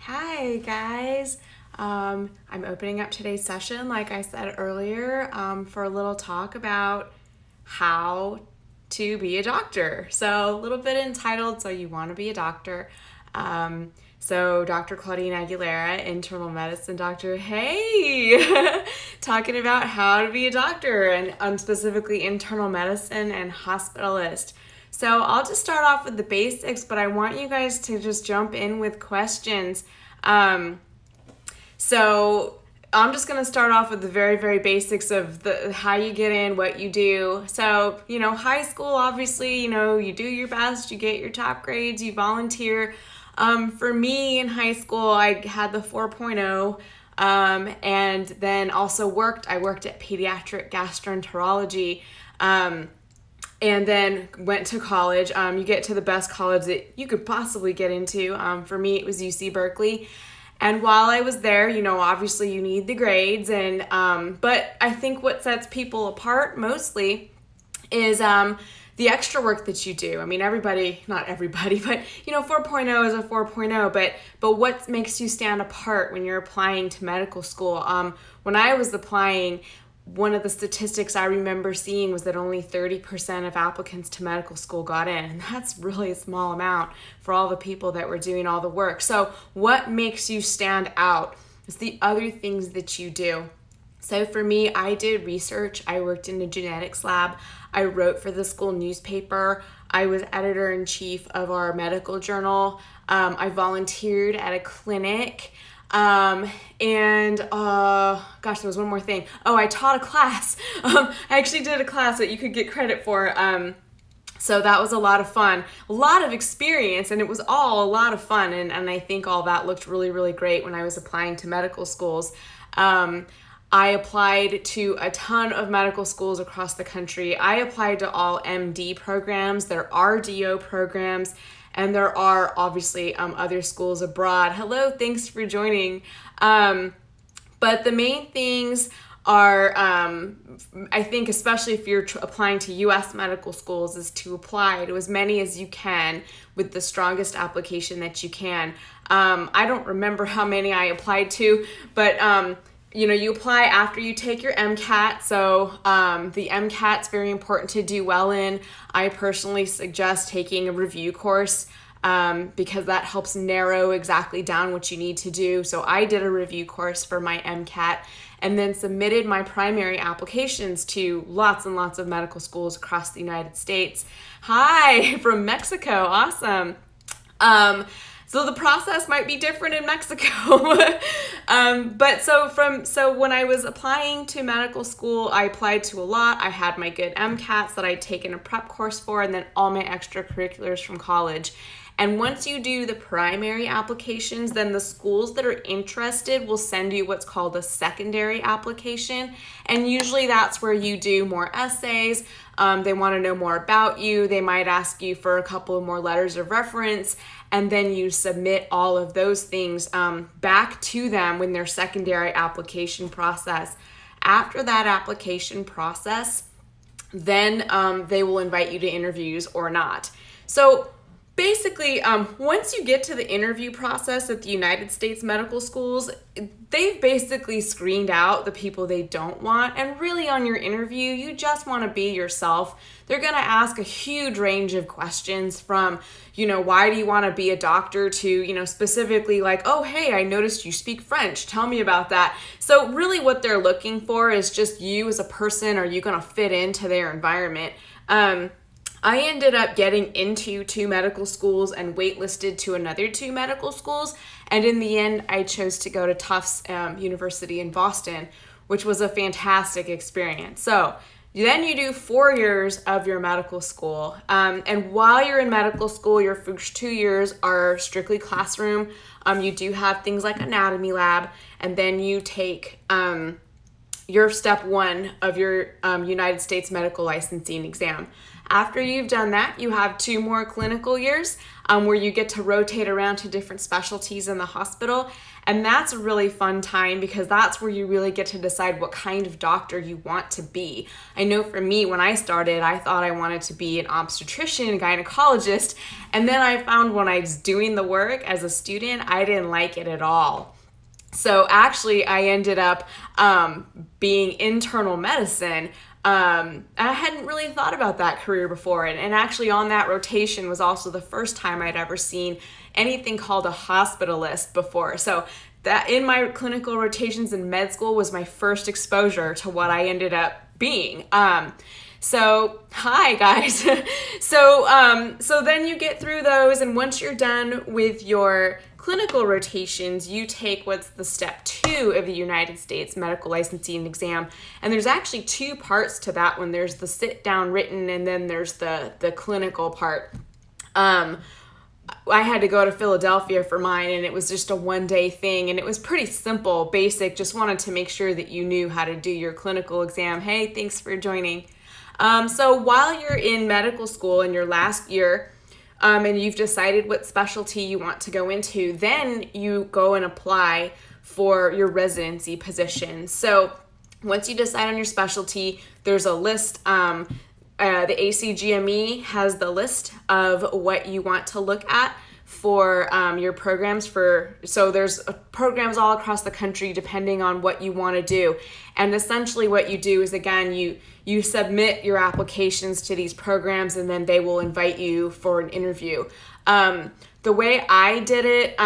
Hi guys. I'm opening up today's session, like I said earlier, for a little talk about how to be a doctor. So a little bit entitled, So You Want to Be a Doctor. So Dr. Claudine Aguilera, internal medicine doctor, hey, talking about how to be a doctor and specifically internal medicine and hospitalist. So I'll just start off with the basics, but I want you guys to just jump in with questions. So I'm just going to start off with the very, very basics of how you get in, what you do. So, high school, obviously, you do your best, you get your top grades, you volunteer. For me in high school, I had the 4.0, and then also I worked at pediatric gastroenterology, and then went to college. You get to the best college that you could possibly get into. For me, it was UC Berkeley. And while I was there, obviously you need the grades, but I think what sets people apart mostly is the extra work that you do. I mean, not everybody, but 4.0 is a 4.0, but what makes you stand apart when you're applying to medical school? When I was applying, one of the statistics I remember seeing was that only 30% of applicants to medical school got in, and that's really a small amount for all the people that were doing all the work. So what makes you stand out is the other things that you do. So for me, I did research. I worked in a genetics lab. I wrote for the school newspaper. I was editor-in-chief of our medical journal. I volunteered at a clinic. There was one more thing. Oh, I taught a class. I actually did a class that you could get credit for. So that was a lot of fun, a lot of experience, and it was all a lot of fun. And I think all that looked really, really great when I was applying to medical schools. I applied to a ton of medical schools across the country. I applied to all MD programs. There are DO programs. And there are obviously other schools abroad. Hello, thanks for joining. But the main things are, I think, especially if you're applying to U.S. medical schools, is to apply to as many as you can with the strongest application that you can. I don't remember how many I applied to, but you apply after you take your MCAT. So the MCAT's very important to do well in. I personally suggest taking a review course because that helps narrow exactly down what you need to do. So I did a review course for my MCAT and then submitted my primary applications to lots and lots of medical schools across the United States. Hi, from Mexico. Awesome. So the process might be different in Mexico. So when I was applying to medical school, I applied to a lot. I had my good MCATs that I'd taken a prep course for, and then all my extracurriculars from college. And once you do the primary applications, then the schools that are interested will send you what's called a secondary application. And usually that's where you do more essays. They want to know more about you. They might ask you for a couple of more letters of reference. And then you submit all of those things back to them in their secondary application process. After that application process, then they will invite you to interviews or not. So basically, once you get to the interview process at the United States medical schools, they've basically screened out the people they don't want. And really on your interview, you just want to be yourself. They're going to ask a huge range of questions from, why do you want to be a doctor to, specifically like, oh, hey, I noticed you speak French. Tell me about that. So really what they're looking for is just you as a person. Are you going to fit into their environment? I ended up getting into 2 medical schools and waitlisted to another 2 medical schools. And in the end, I chose to go to Tufts University in Boston, which was a fantastic experience. So then you do 4 years of your medical school. And while you're in medical school, your first 2 years are strictly classroom. You do have things like anatomy lab, and then you take your step 1 of your United States medical licensing exam. After you've done that, you have 2 more clinical years where you get to rotate around to different specialties in the hospital. And that's a really fun time because that's where you really get to decide what kind of doctor you want to be. I know for me, when I started, I thought I wanted to be an obstetrician, gynecologist. And then I found when I was doing the work as a student, I didn't like it at all. So actually, I ended up being internal medicine. I hadn't really thought about that career before. And actually on that rotation was also the first time I'd ever seen anything called a hospitalist before. So that in my clinical rotations in med school was my first exposure to what I ended up being. So hi guys. So then you get through those, and once you're done with your clinical rotations, you take what's the step 2 of the United States medical licensing exam. And there's actually 2 parts to that one. There's the sit down written, and then there's the clinical part. I had to go to Philadelphia for mine, and it was just a 1-day thing, and it was pretty simple, basic. Just wanted to make sure that you knew how to do your clinical exam. Hey, thanks for joining. So while you're in medical school in your last year, and you've decided what specialty you want to go into, then you go and apply for your residency position. So once you decide on your specialty, there's a list. The ACGME has the list of what you want to look at for your programs so there's programs all across the country depending on what you want to do. And essentially what you do is, again, you submit your applications to these programs, and then they will invite you for an interview. The way I did it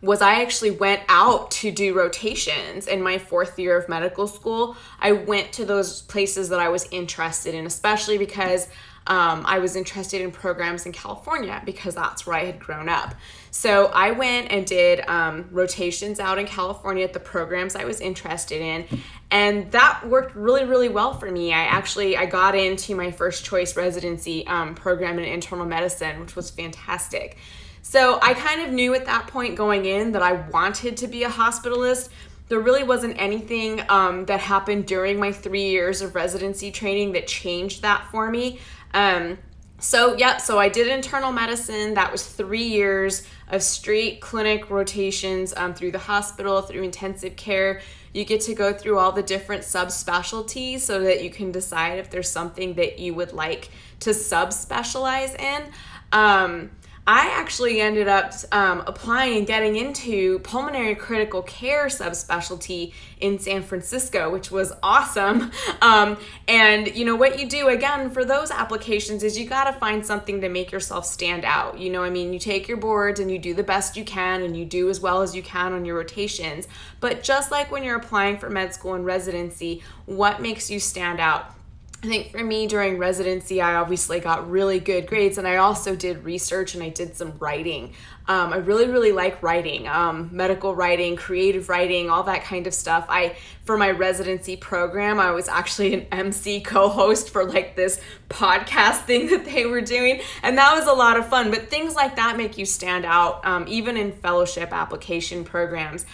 was I actually went out to do rotations in my 4th year of medical school. I went to those places that I was interested in, especially because I was interested in programs in California because that's where I had grown up. So I went and did rotations out in California at the programs I was interested in, and that worked really, really well for me. I got into my first choice residency program in internal medicine, which was fantastic. So I kind of knew at that point going in that I wanted to be a hospitalist. There really wasn't anything that happened during my 3 years of residency training that changed that for me. So I did internal medicine. That was 3 years of straight clinic rotations through the hospital, through intensive care. You get to go through all the different subspecialties so that you can decide if there's something that you would like to subspecialize in. I actually ended up applying and getting into pulmonary critical care subspecialty in San Francisco, which was awesome. And what you do again for those applications is you got to find something to make yourself stand out. You take your boards and you do the best you can, and you do as well as you can on your rotations. But just like when you're applying for med school and residency, what makes you stand out? I think for me during residency, I obviously got really good grades, and I also did research and I did some writing. I really, really like writing, medical writing, creative writing, all that kind of stuff. For my residency program, I was actually an MC co-host for this podcast thing that they were doing, and that was a lot of fun. But things like that make you stand out, even in fellowship application programs.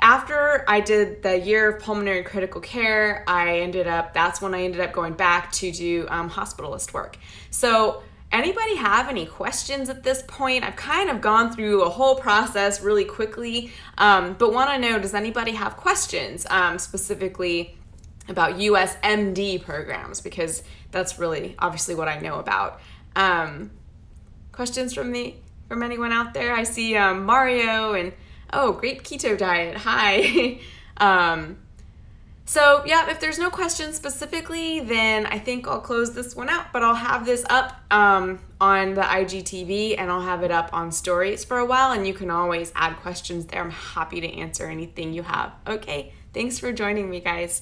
After I did the year of pulmonary critical care, that's when I ended up going back to do hospitalist work. So anybody have any questions at this point? I've kind of gone through a whole process really quickly, but want to know, does anybody have questions specifically about USMD programs? Because that's really obviously what I know about. Questions from anyone out there? I see Mario and great keto diet. Hi. If there's no questions specifically, then I think I'll close this one out, but I'll have this up on the IGTV, and I'll have it up on stories for a while, and you can always add questions there. I'm happy to answer anything you have. Okay. Thanks for joining me, guys.